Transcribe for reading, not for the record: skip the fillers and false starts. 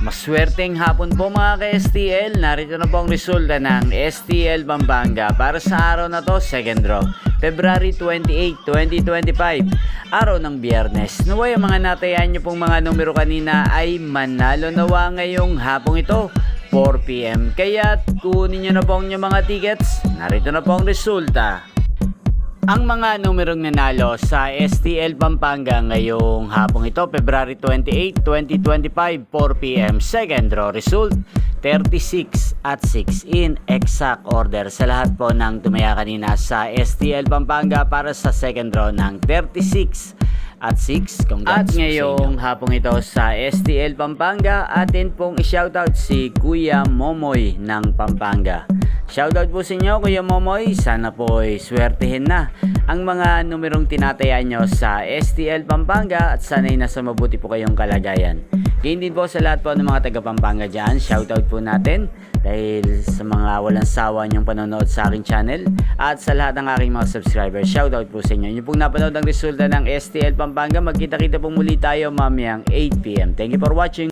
Maswerteng hapon po mga ka-STL. Narito na po ang resulta ng STL Pampanga para sa araw na to, second draw, February 28, 2025, araw ng Biyernes. Naway ang mga natayan nyo pong mga numero kanina ay manalo nawa ngayong hapong ito, 4 PM. Kaya kunin nyo na po ang inyong mga tickets. Narito na po ang resulta. Ang mga numerong nanalo sa STL Pampanga ngayong hapong ito, February 28, 2025, 4 PM. Second draw result, 36 at 6 in exact order sa lahat po ng tumaya kanina sa STL Pampanga para sa second draw ng 36 at 6. At ngayong hapong ito sa STL Pampanga, atin pong i-shoutout si Kuya Momoy ng Pampanga. Shoutout po sa inyo, Kuya Momoy. Sana po ay swertihin na ang mga numerong tinatayan nyo sa STL Pampanga at sana'y nasa mabuti po kayong kalagayan. Gayon din po sa lahat po ng mga taga Pampanga dyan. Shoutout po natin dahil sa mga walang sawa nyong panonood sa aking channel at sa lahat ng aking mga subscribers. Shoutout po sa inyo. Yung pong napanood ang resulta ng STL Pampanga, magkita-kita po muli tayo mamayang 8 PM. Thank you for watching.